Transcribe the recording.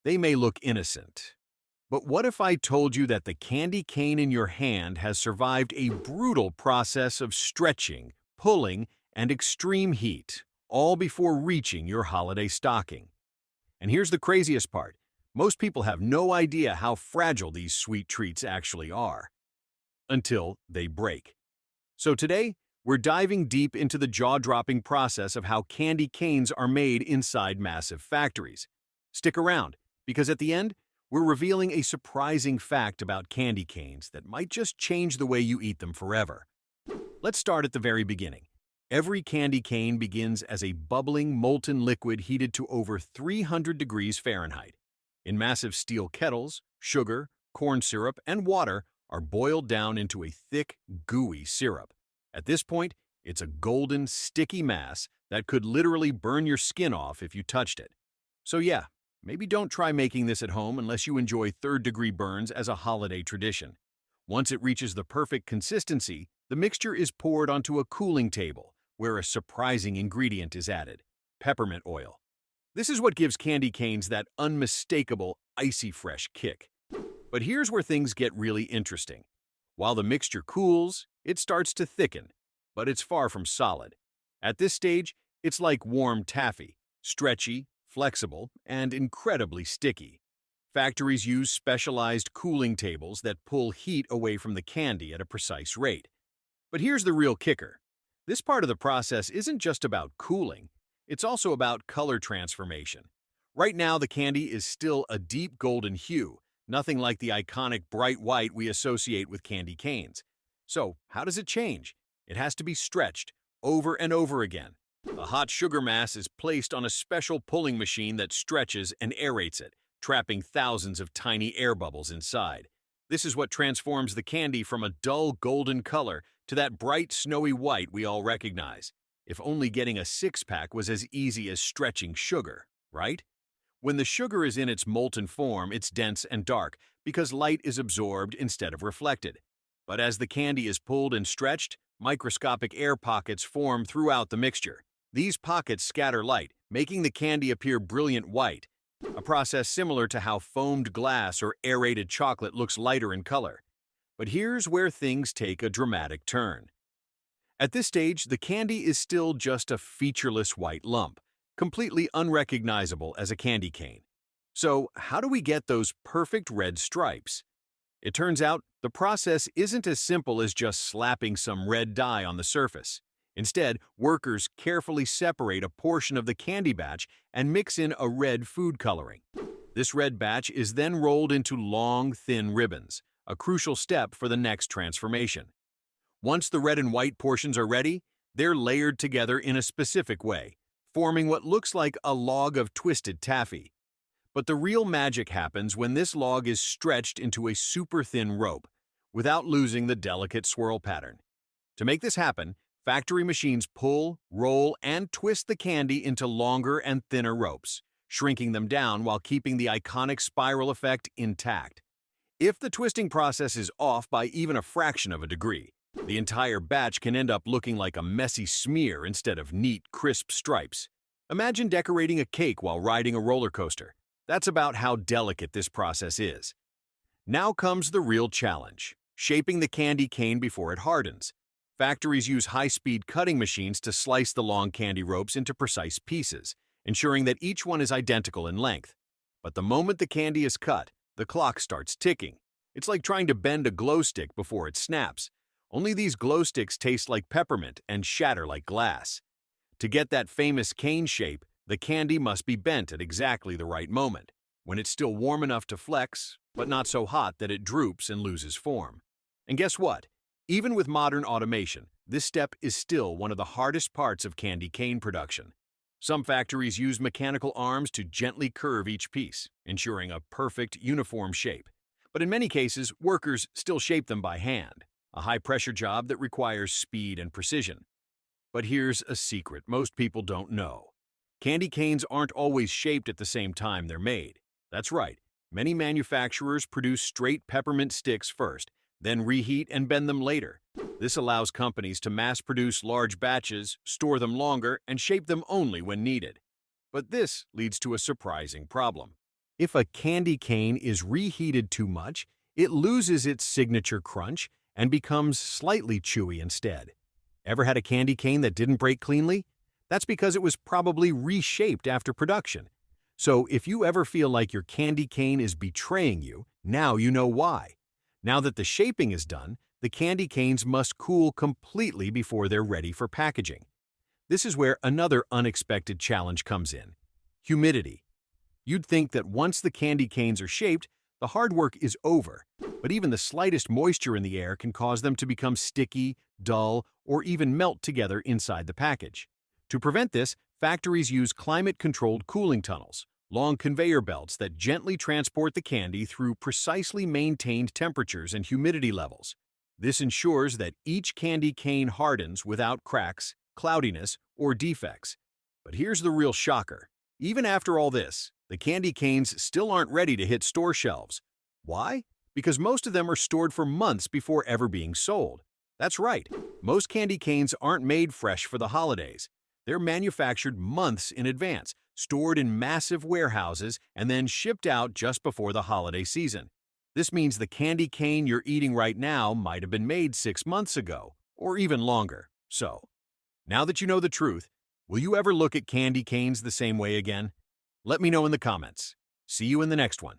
They may look innocent. But what if I told you that the candy cane in your hand has survived a brutal process of stretching, pulling, and extreme heat, all before reaching your holiday stocking? And here's the craziest part. Most people have no idea how fragile these sweet treats actually are until they break. So today, we're diving deep into the jaw-dropping process of how candy canes are made inside massive factories. Stick around, because at the end, we're revealing a surprising fact about candy canes that might just change the way you eat them forever. Let's start at the very beginning. Every candy cane begins as a bubbling, molten liquid heated to over 300 degrees Fahrenheit. In massive steel kettles, sugar, corn syrup, and water are boiled down into a thick, gooey syrup. At this point, it's a golden, sticky mass that could literally burn your skin off if you touched it. So yeah, maybe don't try making this at home unless you enjoy third-degree burns as a holiday tradition. Once it reaches the perfect consistency, the mixture is poured onto a cooling table, where a surprising ingredient is added: peppermint oil. This is what gives candy canes that unmistakable, icy fresh kick. But here's where things get really interesting. While the mixture cools, it starts to thicken, but it's far from solid. At this stage, it's like warm taffy, stretchy, flexible, and incredibly sticky. Factories use specialized cooling tables that pull heat away from the candy at a precise rate. But here's the real kicker. This part of the process isn't just about cooling, it's also about color transformation. Right now, the candy is still a deep golden hue, nothing like the iconic bright white we associate with candy canes. So, how does it change? It has to be stretched over and over again. The hot sugar mass is placed on a special pulling machine that stretches and aerates it, trapping thousands of tiny air bubbles inside. This is what transforms the candy from a dull golden color to that bright snowy white we all recognize. If only getting a six-pack was as easy as stretching sugar, right? When the sugar is in its molten form, it's dense and dark because light is absorbed instead of reflected. But as the candy is pulled and stretched, microscopic air pockets form throughout the mixture. These pockets scatter light, making the candy appear brilliant white, a process similar to how foamed glass or aerated chocolate looks lighter in color. But here's where things take a dramatic turn. At this stage, the candy is still just a featureless white lump, completely unrecognizable as a candy cane. So, how do we get those perfect red stripes? It turns out the process isn't as simple as just slapping some red dye on the surface. Instead, workers carefully separate a portion of the candy batch and mix in a red food coloring. This red batch is then rolled into long, thin ribbons, a crucial step for the next transformation. Once the red and white portions are ready, they're layered together in a specific way, forming what looks like a log of twisted taffy. But the real magic happens when this log is stretched into a super thin rope, without losing the delicate swirl pattern. To make this happen, factory machines pull, roll, and twist the candy into longer and thinner ropes, shrinking them down while keeping the iconic spiral effect intact. If the twisting process is off by even a fraction of a degree, the entire batch can end up looking like a messy smear instead of neat, crisp stripes. Imagine decorating a cake while riding a roller coaster. That's about how delicate this process is. Now comes the real challenge: shaping the candy cane before it hardens. Factories use high-speed cutting machines to slice the long candy ropes into precise pieces, ensuring that each one is identical in length. But the moment the candy is cut, the clock starts ticking. It's like trying to bend a glow stick before it snaps. Only these glow sticks taste like peppermint and shatter like glass. To get that famous cane shape, the candy must be bent at exactly the right moment, when it's still warm enough to flex, but not so hot that it droops and loses form. And guess what? Even with modern automation, this step is still one of the hardest parts of candy cane production. Some factories use mechanical arms to gently curve each piece, ensuring a perfect, uniform shape. But in many cases, workers still shape them by hand, a high-pressure job that requires speed and precision. But here's a secret most people don't know. Candy canes aren't always shaped at the same time they're made. That's right, many manufacturers produce straight peppermint sticks first, then reheat and bend them later. This allows companies to mass-produce large batches, store them longer, and shape them only when needed. But this leads to a surprising problem. If a candy cane is reheated too much, it loses its signature crunch and becomes slightly chewy instead. Ever had a candy cane that didn't break cleanly? That's because it was probably reshaped after production. So if you ever feel like your candy cane is betraying you, now you know why. Now that the shaping is done, the candy canes must cool completely before they're ready for packaging. This is where another unexpected challenge comes in: humidity. You'd think that once the candy canes are shaped, the hard work is over, but even the slightest moisture in the air can cause them to become sticky, dull, or even melt together inside the package. To prevent this, factories use climate-controlled cooling tunnels, long conveyor belts that gently transport the candy through precisely maintained temperatures and humidity levels. This ensures that each candy cane hardens without cracks, cloudiness, or defects. But here's the real shocker. Even after all this, the candy canes still aren't ready to hit store shelves. Why? Because most of them are stored for months before ever being sold. That's right, most candy canes aren't made fresh for the holidays. They're manufactured months in advance, stored in massive warehouses, and then shipped out just before the holiday season. This means the candy cane you're eating right now might have been made 6 months ago, or even longer. So, now that you know the truth, will you ever look at candy canes the same way again? Let me know in the comments. See you in the next one.